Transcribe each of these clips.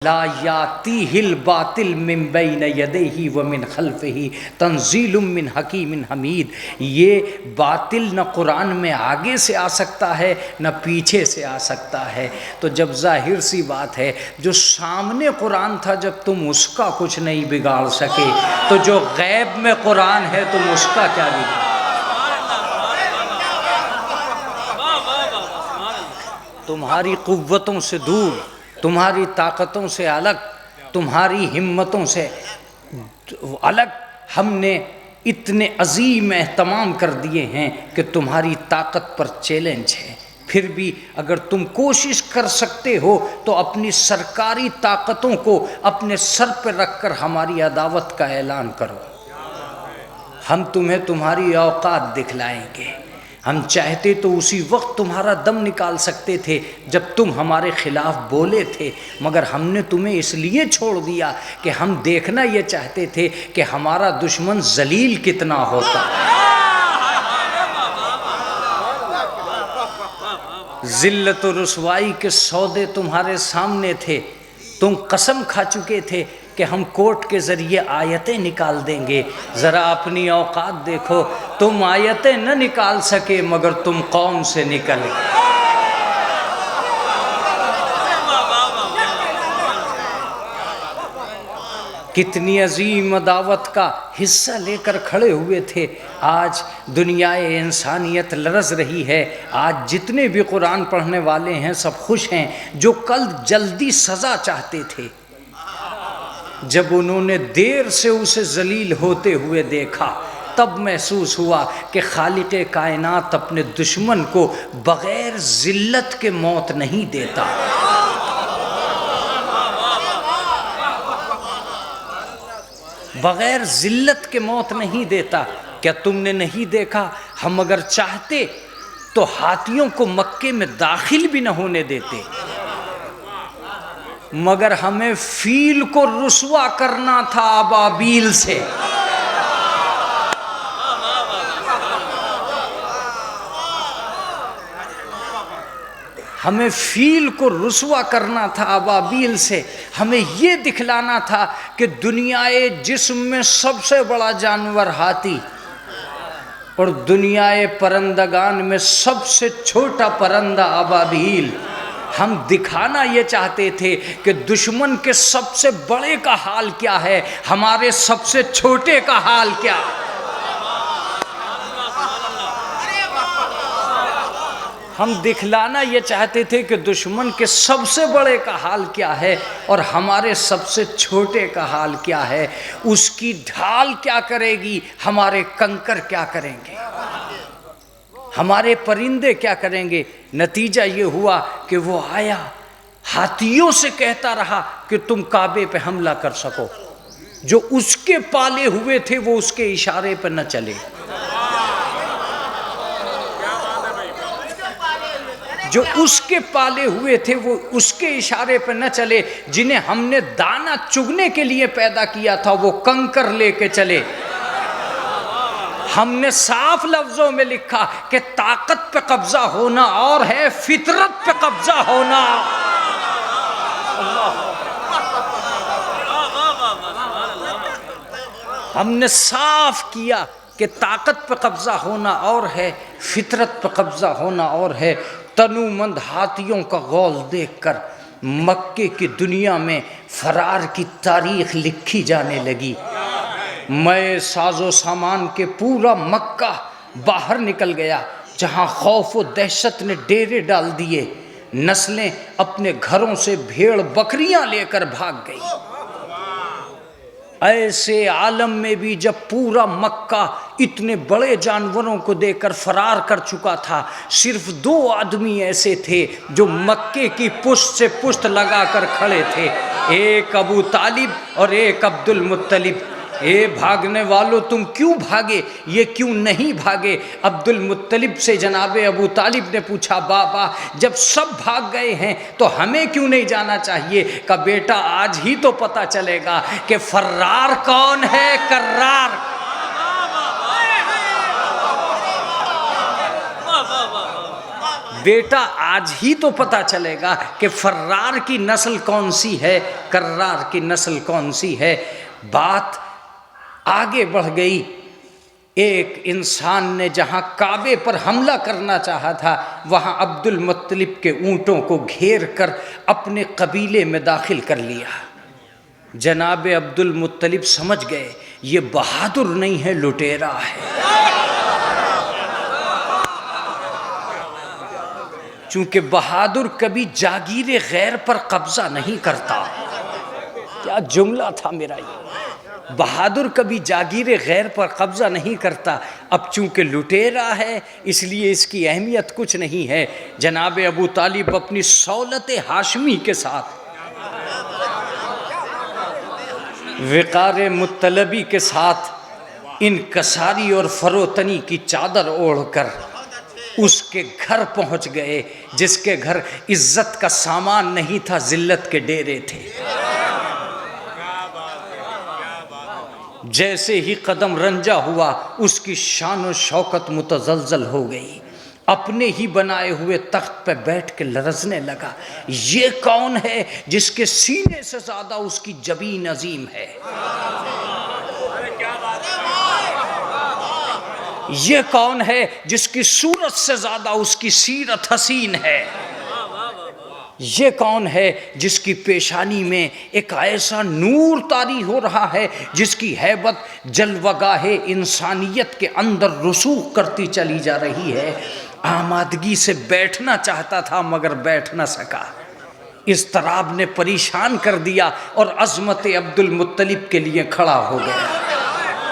ला यातीहिल बातिल मिन बैन यदैहि व मिन खल्फिही तंजीलुम मिन हकीमिन हमीद। ये बातिल न कुरान में आगे से आ सकता है न पीछे से आ सकता है। तो जब जाहिर सी बात है जो सामने कुरान था जब तुम उसका कुछ नहीं बिगाड़ सके तो जो गैब में कुरान है तुम उसका क्या बिगाड़। तुम्हारी कुव्वतों से दूर, तुम्हारी ताकतों से अलग, तुम्हारी हिम्मतों से अलग हमने इतने अजीम एहतमाम कर दिए हैं कि तुम्हारी ताकत पर चैलेंज है। फिर भी अगर तुम कोशिश कर सकते हो तो अपनी सरकारी ताकतों को अपने सर पर रखकर हमारी अदावत का ऐलान करो। हम तुम्हें तुम्हारी औकात दिखलाएंगे। हम चाहते तो उसी वक्त तुम्हारा दम निकाल सकते थे जब तुम हमारे खिलाफ बोले थे, मगर हमने तुम्हें इसलिए छोड़ दिया कि हम देखना ये चाहते थे कि हमारा दुश्मन जलील कितना होता। जिल्लत और रुसवाई के सौदे तुम्हारे सामने थे। तुम कसम खा चुके थे कि हम कोर्ट के ज़रिए आयतें निकाल देंगे। ज़रा अपनी औकात देखो, तुम आयतें न निकाल सके मगर तुम कौम से निकल गए। कितनी अजीम दावत का हिस्सा लेकर खड़े हुए थे। आज दुनियाए इंसानियत लरज़ रही है। आज जितने भी कुरान पढ़ने वाले हैं सब खुश हैं। जो कल जल्दी सज़ा चाहते थे, जब उन्होंने देर से उसे जलील होते हुए देखा तब महसूस हुआ कि खालिक़े कायनात अपने दुश्मन को बग़ैर ज़िल्लत के मौत नहीं देता। बग़ैर ज़िल्लत के मौत नहीं देता। क्या तुमने नहीं देखा, हम अगर चाहते तो हाथियों को मक्के में दाखिल भी न होने देते, मगर हमें फील को रुसवा करना था अबाबील से। हमें फील को रुसवा करना था अबाबील से। हमें ये दिखलाना था कि दुनियाए जिस्म में सबसे बड़ा जानवर हाथी और दुनियाए परंदगान में सबसे छोटा परंदा अबाबील। हम दिखाना ये चाहते थे कि दुश्मन के सबसे बड़े का हाल क्या है, हमारे सबसे छोटे का हाल क्या है। हम दिखलाना ये चाहते थे कि दुश्मन के सबसे बड़े का हाल क्या है और हमारे सबसे छोटे का हाल क्या है। उसकी ढाल क्या करेगी, हमारे कंकर क्या करेंगे, हमारे परिंदे क्या करेंगे। नतीजा ये हुआ कि वो आया, हाथियों से कहता रहा कि तुम काबे पे हमला कर सको। जो उसके पाले हुए थे वो उसके इशारे पर न चले। जो उसके पाले हुए थे वो उसके इशारे पर न चले। जिन्हें हमने दाना चुगने के लिए पैदा किया था वो कंकर लेके चले। हमने साफ लफ्जों में लिखा कि ताकत पे कब्जा होना और है, फितरत पे कब्जा होना। हमने साफ किया कि ताकत पे कब्जा होना और है, फितरत पे कब्जा होना और है। तनुमंद हाथियों का गौल देखकर मक्के की दुनिया में फरार की तारीख लिखी जाने लगी। मैं साजो सामान के पूरा मक्का बाहर निकल गया, जहाँ खौफ व दहशत ने डेरे डाल दिए। नस्लें अपने घरों से भेड़ बकरियां लेकर भाग गई। ऐसे आलम में भी जब पूरा मक्का इतने बड़े जानवरों को देकर फरार कर चुका था, सिर्फ 2 आदमी ऐसे थे जो मक्के की पुश्त से पुश्त लगाकर खड़े थे, एक अबू तालिब और एक अब्दुल मुत्तलिब। ए भागने वालों तुम क्यों भागे, ये क्यों नहीं भागे। अब्दुल मुत्तलिब से जनाबे अबू तालिब ने पूछा, बाबा जब सब भाग गए हैं तो हमें क्यों नहीं जाना चाहिए। का बेटा आज ही तो पता चलेगा कि फर्रार कौन है, कर्रार। बेटा आज ही तो पता चलेगा कि फर्रार की नस्ल कौन सी है, कर्रार की नस्ल कौन सी है। बात आगे बढ़ गई। एक इंसान ने जहाँ काबे पर हमला करना चाहा था, वहाँ अब्दुल मुत्तलिब के ऊँटों को घेर कर अपने कबीले में दाखिल कर लिया। जनाब अब्दुल मुत्तलिब समझ गए ये बहादुर नहीं है, लुटेरा है। चूंकि बहादुर कभी जागीरे गैर पर कब्जा नहीं करता। क्या जुमला था मेरा ये। बहादुर कभी जागीरे गैर पर कब्जा नहीं करता। अब चूंकि लुटेरा है इसलिए इसकी अहमियत कुछ नहीं है। जनाब अबू तालिब अपनी सौलत हाशमी के साथ, विकार मुत्तलबी के साथ इन कसारी और फरोतनी की चादर ओढ़कर उसके घर पहुंच गए, जिसके घर इज्जत का सामान नहीं था, जिल्लत के डेरे थे। जैसे ही कदम रंजा हुआ उसकी शान और शौकत मुतज़लज़ल हो गई। अपने ही बनाए हुए तख्त पे बैठ के लरजने लगा। ये कौन है जिसके सीने से ज़्यादा उसकी जबीन अजीम है? ये कौन है जिसकी सूरत से ज़्यादा उसकी सीरत हसीन है? ये कौन है जिसकी पेशानी में एक ऐसा नूर तारी हो रहा है जिसकी हैबत जलवगाहे इंसानियत के अंदर रसूख करती चली जा रही है? आमादगी से बैठना चाहता था मगर बैठ न सका। इज़्तिराब ने परेशान कर दिया और अज़मत अब्दुल मुत्तलिब के लिए खड़ा हो गया।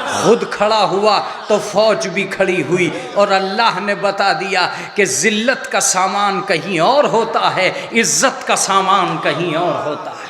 खुद खड़ा हुआ तो फौज भी खड़ी हुई और अल्लाह ने बता दिया कि ज़िल्लत का सामान कहीं और होता है, इज़्ज़त का सामान कहीं और होता है।